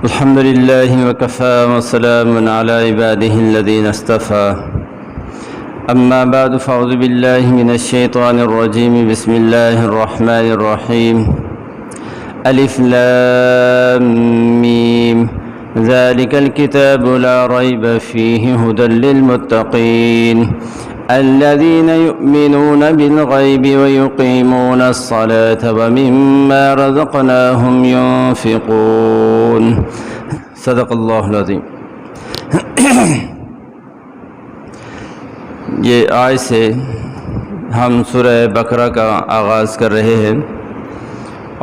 الحمد لله وكفى وسلام على عباده الذين اصطفى أما بعد فأعوذ بالله من الشيطان الرجيم بسم الله الرحمن الرحيم ألف لام ميم ذلك الكتاب لا ريب فيه هدى للمتقين الذين يؤمنون بالغيب ويقيمون الصلاة ومما رزقناهم ينفقون صدق اللہ العظیم۔ یہ آیت سے ہم سورہ بقرہ کا آغاز کر رہے ہیں،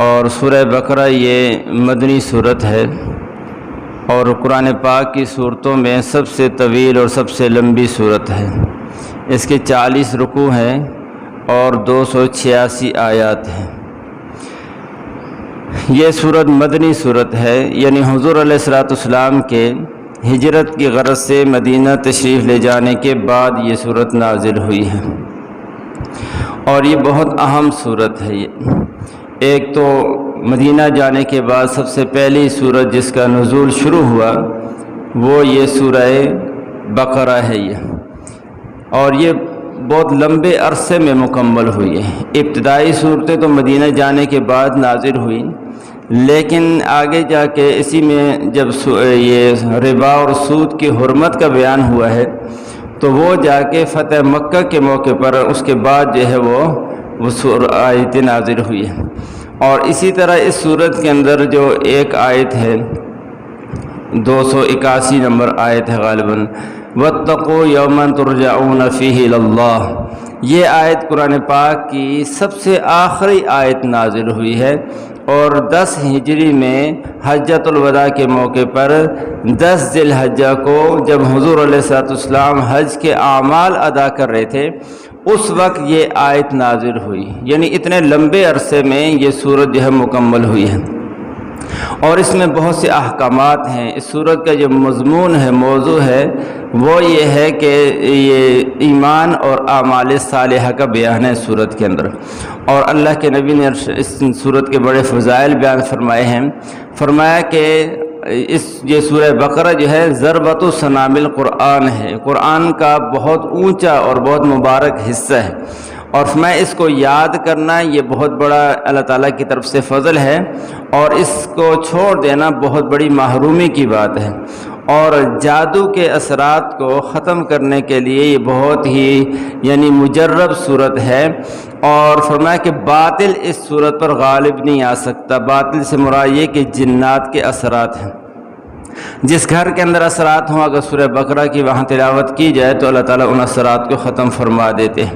اور سورہ بقرہ یہ مدنی صورت ہے اور قرآن پاک کی صورتوں میں سب سے طویل اور سب سے لمبی صورت ہے۔ اس کے 40 رکوع ہیں اور 286 آیات ہیں۔ یہ صورت مدنی صورت ہے، یعنی حضور علیہ السلام کے ہجرت کی غرض سے مدینہ تشریف لے جانے کے بعد یہ صورت نازل ہوئی ہے، اور یہ بہت اہم صورت ہے۔ ایک تو مدینہ جانے کے بعد سب سے پہلی صورت جس کا نزول شروع ہوا وہ یہ سورہ بقرہ ہے، اور یہ بہت لمبے عرصے میں مکمل ہوئی ہے۔ ابتدائی صورتیں تو مدینہ جانے کے بعد نازل ہوئی، لیکن آگے جا کے اسی میں جب یہ ربا اور سود کی حرمت کا بیان ہوا ہے تو وہ جا کے فتح مکہ کے موقع پر اس کے بعد جو ہے وہ آیتیں نازل ہوئی ہیں۔ اور اسی طرح اس صورت کے اندر جو ایک آیت ہے 281 نمبر آیت ہے غالباً، وَاتَّقُوا يَوْمًا تُرْجَعُونَ فِيهِ إِلَى اللَّهِ، یہ آیت قرآن پاک کی سب سے آخری آیت نازل ہوئی ہے، اور 10 ہجری میں حجۃ الوداع کے موقع پر 10 ذی الحجہ کو جب حضور علیہ السلام حج کے اعمال ادا کر رہے تھے اس وقت یہ آیت نازل ہوئی، یعنی اتنے لمبے عرصے میں یہ سورت جو ہے مکمل ہوئی ہے۔ اور اس میں بہت سے احکامات ہیں۔ اس سورت کا جو مضمون ہے، موضوع ہے، وہ یہ ہے کہ یہ ایمان اور اعمال صالحہ کا بیان ہے سورت کے اندر، اور اللہ کے نبی نے اس سورت کے بڑے فضائل بیان فرمائے ہیں۔ فرمایا کہ یہ سورہ بقرہ جو ہے ضربۃ ثنام القرآن ہے، قرآن کا بہت اونچا اور بہت مبارک حصہ ہے، اور میں اس کو یاد کرنا یہ بہت بڑا اللہ تعالیٰ کی طرف سے فضل ہے، اور اس کو چھوڑ دینا بہت بڑی محرومی کی بات ہے، اور جادو کے اثرات کو ختم کرنے کے لیے یہ بہت ہی یعنی مجرب صورت ہے۔ اور فرمایا کہ باطل اس صورت پر غالب نہیں آ سکتا۔ باطل سے مراد یہ کہ جنات کے اثرات ہیں۔ جس گھر کے اندر اثرات ہوں، اگر سورہ بقرہ کی وہاں تلاوت کی جائے تو اللہ تعالیٰ ان اثرات کو ختم فرما دیتے ہیں۔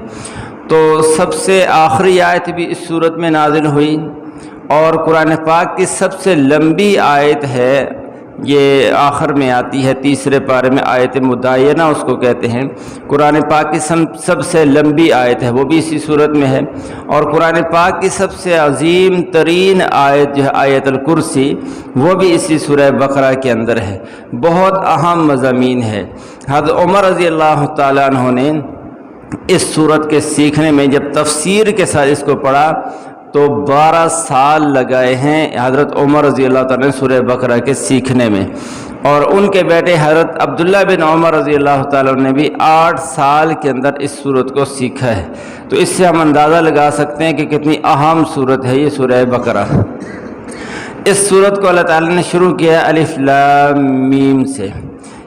تو سب سے آخری آیت بھی اس صورت میں نازل ہوئی، اور قرآن پاک کی سب سے لمبی آیت ہے، یہ آخر میں آتی ہے، تیسرے پارے میں آیت مدینہ اس کو کہتے ہیں۔ قرآن پاک کی سب سے لمبی آیت ہے، وہ بھی اسی صورت میں ہے، اور قرآن پاک کی سب سے عظیم ترین آیت جو ہے آیت الکرسی، وہ بھی اسی سورہ بقرہ کے اندر ہے۔ بہت اہم مضامین ہے۔ حضرت عمر رضی اللہ تعالیٰ عنہ نے اس صورت کے سیکھنے میں جب تفسیر کے ساتھ اس کو پڑھا تو 12 سال لگائے ہیں حضرت عمر رضی اللہ تعالیٰ نے سورہ بقرہ کے سیکھنے میں، اور ان کے بیٹے حضرت عبداللہ بن عمر رضی اللہ تعالیٰ نے بھی 8 سال کے اندر اس صورت کو سیکھا ہے۔ تو اس سے ہم اندازہ لگا سکتے ہیں کہ کتنی اہم صورت ہے یہ سورہ بقرہ۔ اس صورت کو اللہ تعالیٰ نے شروع کیا ہے الف لام میم سے۔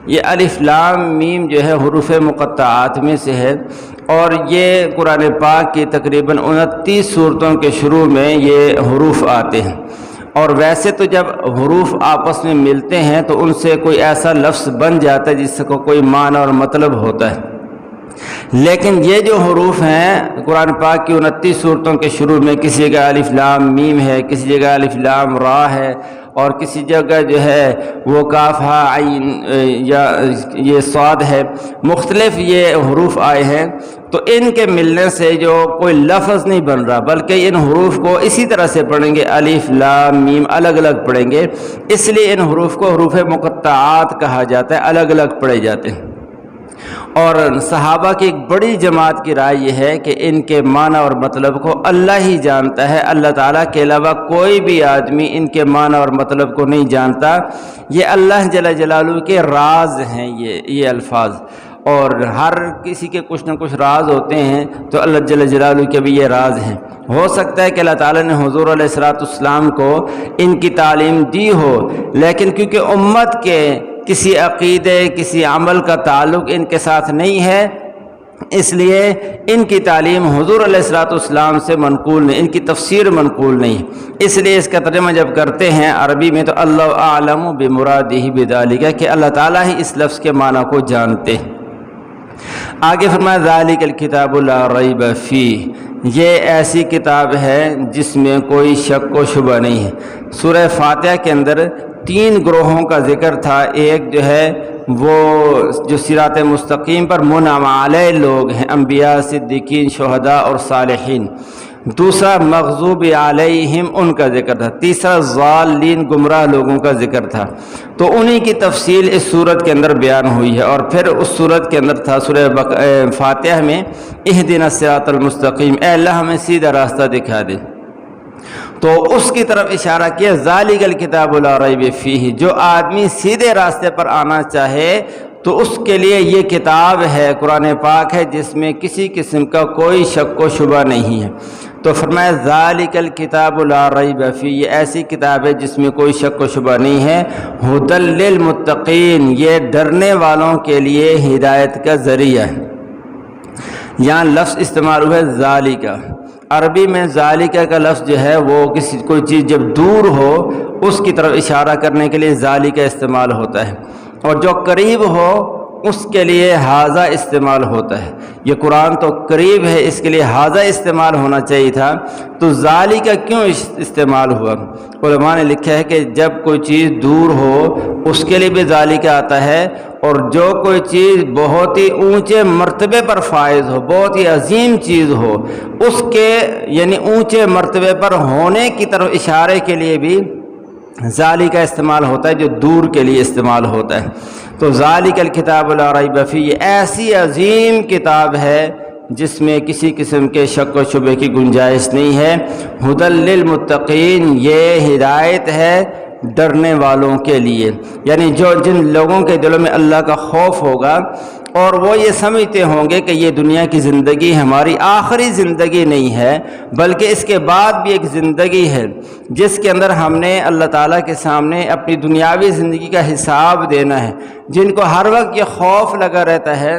یہ الف لام میم جو ہے حروف مقطعات میں سے ہے، اور یہ قرآن پاک کی تقریباً 29 صورتوں کے شروع میں یہ حروف آتے ہیں، اور ویسے تو جب حروف آپس میں ملتے ہیں تو ان سے کوئی ایسا لفظ بن جاتا ہے جس کو کوئی معنی اور مطلب ہوتا ہے، لیکن یہ جو حروف ہیں قرآن پاک کی 29 صورتوں کے شروع میں کسی جگہ الف لام میم ہے، کسی جگہ الف لام را ہے، اور کسی جگہ جو ہے وہ کاف ہا عین یا یہ صاد ہے، مختلف یہ حروف آئے ہیں۔ تو ان کے ملنے سے جو کوئی لفظ نہیں بن رہا، بلکہ ان حروف کو اسی طرح سے پڑھیں گے، الف لام میم الگ الگ پڑھیں گے، اس لیے ان حروف کو حروف مقطعات کہا جاتا ہے، الگ الگ پڑھے جاتے ہیں۔ اور صحابہ کی ایک بڑی جماعت کی رائے یہ ہے کہ ان کے معنی اور مطلب کو اللہ ہی جانتا ہے، اللہ تعالیٰ کے علاوہ کوئی بھی آدمی ان کے معنی اور مطلب کو نہیں جانتا۔ یہ اللہ جل جلالہ کے راز ہیں یہ الفاظ، اور ہر کسی کے کچھ نہ کچھ راز ہوتے ہیں، تو اللہ جل جلالہ کے بھی یہ راز ہیں۔ ہو سکتا ہے کہ اللہ تعالیٰ نے حضور علیہ السلام کو ان کی تعلیم دی ہو، لیکن کیونکہ امت کے کسی عقیدے کسی عمل کا تعلق ان کے ساتھ نہیں ہے، اس لیے ان کی تعلیم حضور علیہ السلام سے منقول نہیں، ان کی تفسیر منقول نہیں۔ اس لیے اس کا ترجمہ جب کرتے ہیں عربی میں تو اللہ اعلم بمرادہ بذالک، کہ اللہ تعالیٰ ہی اس لفظ کے معنی کو جانتے ہیں۔ آگے فرمایا ذالک الکتاب لا ریب فیہ، یہ ایسی کتاب ہے جس میں کوئی شک و شبہ نہیں ہے۔ سورہ فاتحہ کے اندر 3 گروہوں کا ذکر تھا، ایک جو ہے وہ جو صراط مستقیم پر منعم علیہ لوگ ہیں، انبیاء، صدیقین، شہداء اور صالحین، دوسرا مغضوب علیہم ان کا ذکر تھا، تیسرا ضالین گمراہ لوگوں کا ذکر تھا۔ تو انہی کی تفصیل اس صورت کے اندر بیان ہوئی ہے، اور پھر اس صورت کے اندر تھا سورہ فاتحہ میں اہدنا الصراط المستقیم، اے اللہ ہمیں سیدھا راستہ دکھا دے، تو اس کی طرف اشارہ کیا ذالک الکتاب لا ریب فیہ، جو آدمی سیدھے راستے پر آنا چاہے تو اس کے لیے یہ کتاب ہے، قرآن پاک ہے، جس میں کسی قسم کا کوئی شک و شبہ نہیں ہے۔ تو فرمایا ذالک الکتاب لا ریب فیہ، یہ ایسی کتاب ہے جس میں کوئی شک و شبہ نہیں ہے، ھدی للمتقین، یہ ڈرنے والوں کے لیے ہدایت کا ذریعہ ہے۔ یہاں لفظ استعمال ہوا ہے ذالک، عربی میں ذالک کا لفظ جو ہے وہ کوئی چیز جب دور ہو اس کی طرف اشارہ کرنے کے لیے ذالک استعمال ہوتا ہے، اور جو قریب ہو اس کے لیے ھذا استعمال ہوتا ہے۔ یہ قرآن تو قریب ہے، اس کے لیے ھذا استعمال ہونا چاہیے تھا، تو ذالک کیوں استعمال ہوا؟ علماء نے لکھا ہے کہ جب کوئی چیز دور ہو اس کے لیے بھی ذالک آتا ہے، اور جو کوئی چیز بہت ہی اونچے مرتبے پر فائز ہو، بہت ہی عظیم چیز ہو، اس کے یعنی اونچے مرتبے پر ہونے کی طرف اشارے کے لیے بھی ذالک استعمال ہوتا ہے، جو دور کے لیے استعمال ہوتا ہے۔ تو ذالک الکتاب لا ریب فیہ، یہ ایسی عظیم کتاب ہے جس میں کسی قسم کے شک و شبہ کی گنجائش نہیں ہے، ھدی للمتقین، یہ ہدایت ہے ڈرنے والوں کے لیے، یعنی جن لوگوں کے دلوں میں اللہ کا خوف ہوگا اور وہ یہ سمجھتے ہوں گے کہ یہ دنیا کی زندگی ہماری آخری زندگی نہیں ہے، بلکہ اس کے بعد بھی ایک زندگی ہے جس کے اندر ہم نے اللہ تعالیٰ کے سامنے اپنی دنیاوی زندگی کا حساب دینا ہے، جن کو ہر وقت یہ خوف لگا رہتا ہے،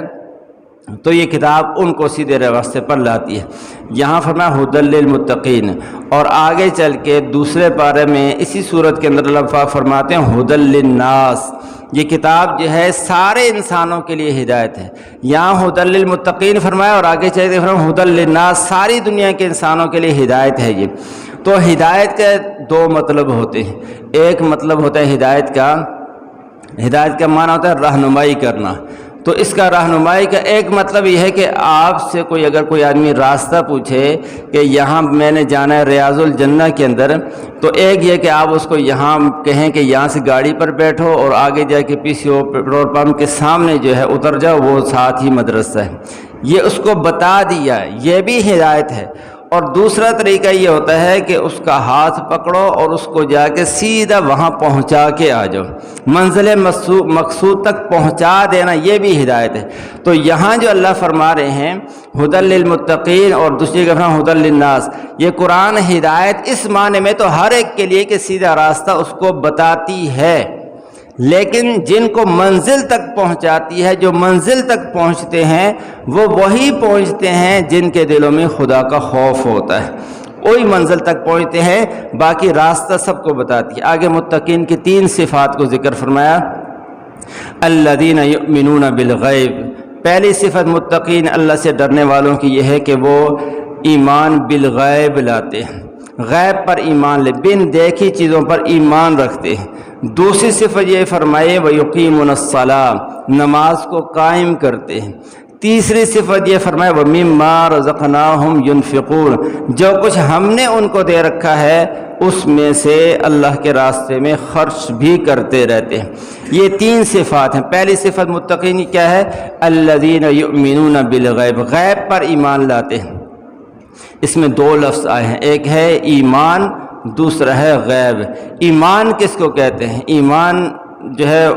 تو یہ کتاب ان کو سیدھے راستے پر لاتی ہے۔ یہاں فرمایا ھدی للمتقین، اور آگے چل کے دوسرے پارے میں اسی صورت کے اندر اللہ پاک فرماتے ہیں ھدی للناس، یہ کتاب جو ہے سارے انسانوں کے لیے ہدایت ہے۔ یہاں ھدی للمتقین فرمایا، اور آگے چل کے فرمایا ھدی للناس، ساری دنیا کے انسانوں کے لیے ہدایت ہے یہ۔ تو ہدایت کے 2 مطلب ہوتے ہیں، ایک مطلب ہوتا ہے ہدایت کا معنی ہوتا ہے رہنمائی کرنا۔ تو اس کا رہنمائی کا ایک مطلب یہ ہے کہ آپ سے اگر کوئی آدمی راستہ پوچھے کہ یہاں میں نے جانا ہے ریاض الجنہ کے اندر، تو ایک یہ کہ آپ اس کو یہاں کہیں کہ یہاں سے گاڑی پر بیٹھو اور آگے جا کے PCO پیٹرول پمپ کے سامنے جو ہے اتر جاؤ، وہ ساتھ ہی مدرسہ ہے، یہ اس کو بتا دیا، یہ بھی ہدایت ہے۔ اور دوسرا طریقہ یہ ہوتا ہے کہ اس کا ہاتھ پکڑو اور اس کو جا کے سیدھا وہاں پہنچا کے آ جاؤ، منزل مقصود تک پہنچا دینا، یہ بھی ہدایت ہے۔ تو یہاں جو اللہ فرما رہے ہیں ھدی للمتقین، اور دوسری جگہ ھدی للناس، یہ قرآن ہدایت اس معنی میں تو ہر ایک کے لیے کہ سیدھا راستہ اس کو بتاتی ہے، لیکن جن کو منزل تک پہنچاتی ہے، جو منزل تک پہنچتے ہیں وہ وہی پہنچتے ہیں جن کے دلوں میں خدا کا خوف ہوتا ہے، وہی منزل تک پہنچتے ہیں، باقی راستہ سب کو بتاتی ہے۔ آگے متقین کی 3 صفات کو ذکر فرمایا، الذین یؤمنون بالغیب، پہلی صفت متقین اللہ سے ڈرنے والوں کی یہ ہے کہ وہ ایمان بالغیب لاتے ہیں، غیب پر ایمان لے، بن دیکھی چیزوں پر ایمان رکھتے ہیں۔ دوسری صفت یہ فرمائے وَيُقِيمُونَ الصَّلَاةَ، نماز کو قائم کرتے ہیں۔ تیسری صفت یہ فرمایا وَمِمَّا رَزَقْنَاهُمْ يُنْفِقُونَ، جو کچھ ہم نے ان کو دے رکھا ہے اس میں سے اللہ کے راستے میں خرچ بھی کرتے رہتے ہیں۔ یہ تین صفات ہیں۔ پہلی صفت متقین کی کیا ہے؟ الَّذِينَ يُؤْمِنُونَ بِالْغَيْبِ، غیب پر ایمان لاتے ہیں۔ اس میں دو لفظ آئے ہیں، ایک ہے ایمان، دوسرا ہے غیب۔ ایمان کس کو کہتے ہیں؟ ایمان جو ہے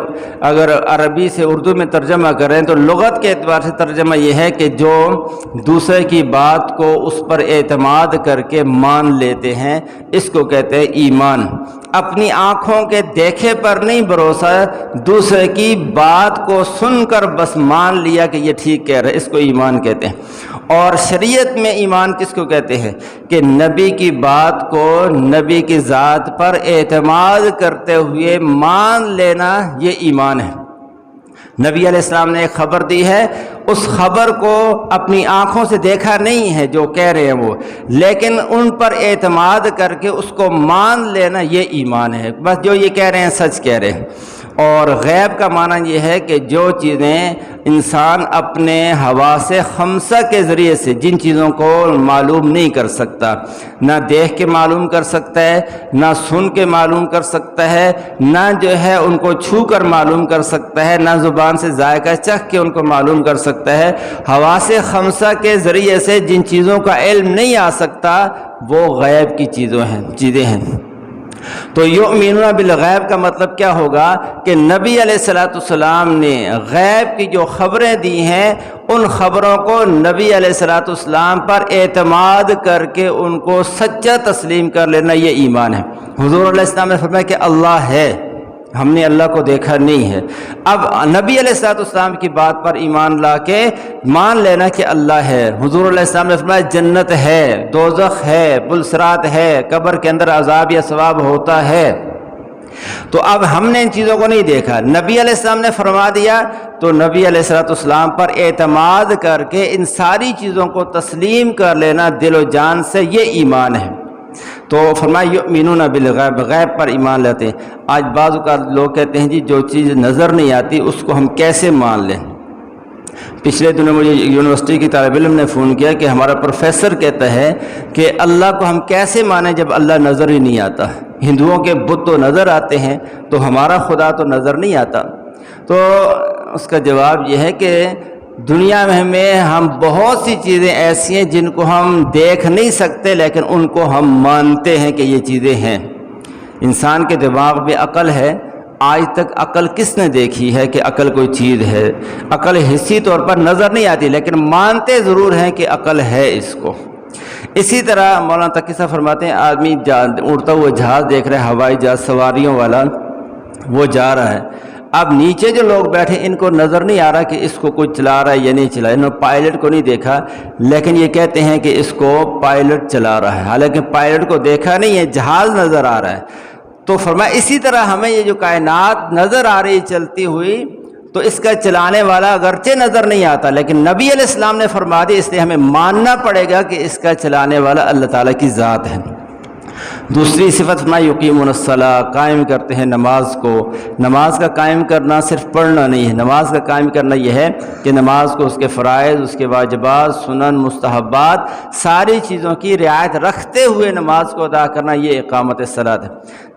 اگر عربی سے اردو میں ترجمہ کریں تو لغت کے اعتبار سے ترجمہ یہ ہے کہ جو دوسرے کی بات کو اس پر اعتماد کر کے مان لیتے ہیں، اس کو کہتے ہیں ایمان۔ اپنی آنکھوں کے دیکھے پر نہیں بھروسہ، دوسرے کی بات کو سن کر بس مان لیا کہ یہ ٹھیک کہہ رہا ہے، اس کو ایمان کہتے ہیں۔ اور شریعت میں ایمان کس کو کہتے ہیں؟ کہ نبی کی بات کو، نبی کی ذات پر اعتماد کرتے ہوئے مان لینا، یہ ایمان ہے۔ نبی علیہ السلام نے ایک خبر دی ہے، اس خبر کو اپنی آنکھوں سے دیکھا نہیں ہے جو کہہ رہے ہیں وہ، لیکن ان پر اعتماد کر کے اس کو مان لینا، یہ ایمان ہے۔ بس جو یہ کہہ رہے ہیں سچ کہہ رہے ہیں۔ اور غیب کا معنی یہ ہے کہ جو چیزیں انسان اپنے حواس خمسہ کے ذریعے سے، جن چیزوں کو معلوم نہیں کر سکتا، نہ دیکھ کے معلوم کر سکتا ہے، نہ سن کے معلوم کر سکتا ہے، نہ جو ہے ان کو چھو کر معلوم کر سکتا ہے، نہ زبان سے ذائقہ چکھ کے ان کو معلوم کر سکتا ہے، حواس خمسہ کے ذریعے سے جن چیزوں کا علم نہیں آ سکتا، وہ غیب کی چیزیں ہیں۔ تو یؤمنون بالغیب کا مطلب کیا ہوگا؟ کہ نبی علیہ السلام نے غیب کی جو خبریں دی ہیں، ان خبروں کو نبی علیہ السلام پر اعتماد کر کے ان کو سچا تسلیم کر لینا، یہ ایمان ہے۔ حضور علیہ السلام نے فرمایا کہ اللہ ہے، ہم نے اللہ کو دیکھا نہیں ہے۔ اب نبی علیہ السلام کی بات پر ایمان لا کے مان لینا کہ اللہ ہے۔ حضور علیہ السلام نے فرمایا جنت ہے، دوزخ ہے، پلصراط ہے، قبر کے اندر عذاب یا ثواب ہوتا ہے۔ تو اب ہم نے ان چیزوں کو نہیں دیکھا، نبی علیہ السلام نے فرما دیا، تو نبی علیہ السلام پر اعتماد کر کے ان ساری چیزوں کو تسلیم کر لینا دل و جان سے، یہ ایمان ہے۔ تو فرمایا یؤمنون بالغیب، غیب پر ایمان لیتے ہیں۔ آج بعض اوقات لوگ کہتے ہیں جی جو چیز نظر نہیں آتی اس کو ہم کیسے مان لیں؟ پچھلے دنوں مجھے یونیورسٹی کی طالب علم نے فون کیا کہ ہمارا پروفیسر کہتا ہے کہ اللہ کو ہم کیسے مانیں جب اللہ نظر ہی نہیں آتا؟ ہندوؤں کے بت تو نظر آتے ہیں، تو ہمارا خدا تو نظر نہیں آتا۔ تو اس کا جواب یہ ہے کہ دنیا میں ہم بہت سی چیزیں ایسی ہیں جن کو ہم دیکھ نہیں سکتے، لیکن ان کو ہم مانتے ہیں کہ یہ چیزیں ہیں۔ انسان کے دماغ میں عقل ہے، آج تک عقل کس نے دیکھی ہے کہ عقل کوئی چیز ہے؟ عقل حسی طور پر نظر نہیں آتی، لیکن مانتے ضرور ہیں کہ عقل ہے اس کو۔ اسی طرح مولانا تقی صاحب فرماتے ہیں آدمی اڑتا ہوا جہاز دیکھ رہے ہیں، ہوائی جہاز سواریوں والا، وہ جا رہا ہے۔ اب نیچے جو لوگ بیٹھے ان کو نظر نہیں آ رہا کہ اس کو کوئی چلا رہا ہے یا نہیں چلا رہا، انہوں نے پائلٹ کو نہیں دیکھا، لیکن یہ کہتے ہیں کہ اس کو پائلٹ چلا رہا ہے، حالانکہ پائلٹ کو دیکھا نہیں ہے، جہاز نظر آ رہا ہے۔ تو فرمایا اسی طرح ہمیں یہ جو کائنات نظر آ رہی چلتی ہوئی، تو اس کا چلانے والا اگرچہ نظر نہیں آتا، لیکن نبی علیہ السلام نے فرما دی، اس لیے ہمیں ماننا پڑے گا کہ اس کا چلانے والا اللہ تعالیٰ کی ذات ہے۔ دوسری صفت فرمایا یقیمون الصلاۃ، قائم کرتے ہیں نماز کو۔ نماز کا قائم کرنا صرف پڑھنا نہیں ہے، نماز کا قائم کرنا یہ ہے کہ نماز کو اس کے فرائض، اس کے واجبات، سنن، مستحبات، ساری چیزوں کی رعایت رکھتے ہوئے نماز کو ادا کرنا، یہ اقامت الصلاۃ ہے۔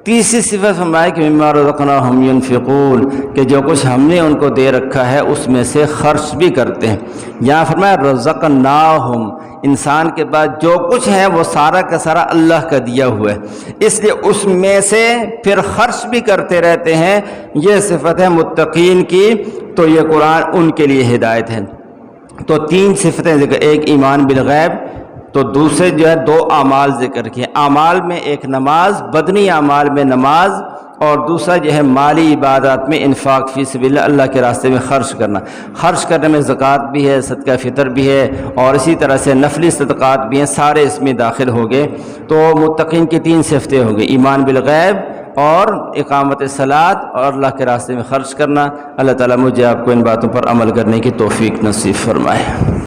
تیسری صفت فرمایا کہ مما رزقناہم ینفقون، کہ جو کچھ ہم نے ان کو دے رکھا ہے اس میں سے خرچ بھی کرتے ہیں۔ یہاں فرمایا رزقناہم، انسان کے بعد جو کچھ ہے وہ سارا کا سارا اللہ کا دیا ہوا ہے، اس لیے اس میں سے پھر خرچ بھی کرتے رہتے ہیں۔ یہ صفت ہے متقین کی، تو یہ قرآن ان کے لیے ہدایت ہے۔ تو تین صفتیں ذکر، ایک ایمان بالغیب، تو دوسرے جو ہے دو اعمال ذکر کیے، اعمال میں ایک نماز، بدنی اعمال میں نماز، اور دوسرا جو ہے مالی عبادات میں انفاق فی سبیل اللہ، اللہ کے راستے میں خرچ کرنا۔ خرچ کرنے میں زکوٰۃ بھی ہے، صدقہ فطر بھی ہے، اور اسی طرح سے نفلی صدقات بھی ہیں، سارے اس میں داخل ہو گئے۔ تو متقین کی تین صفتیں ہو گئی، ایمان بالغیب اور اقامت صلاۃ اور اللہ کے راستے میں خرچ کرنا۔ اللہ تعالیٰ مجھے آپ کو ان باتوں پر عمل کرنے کی توفیق نصیب فرمائے۔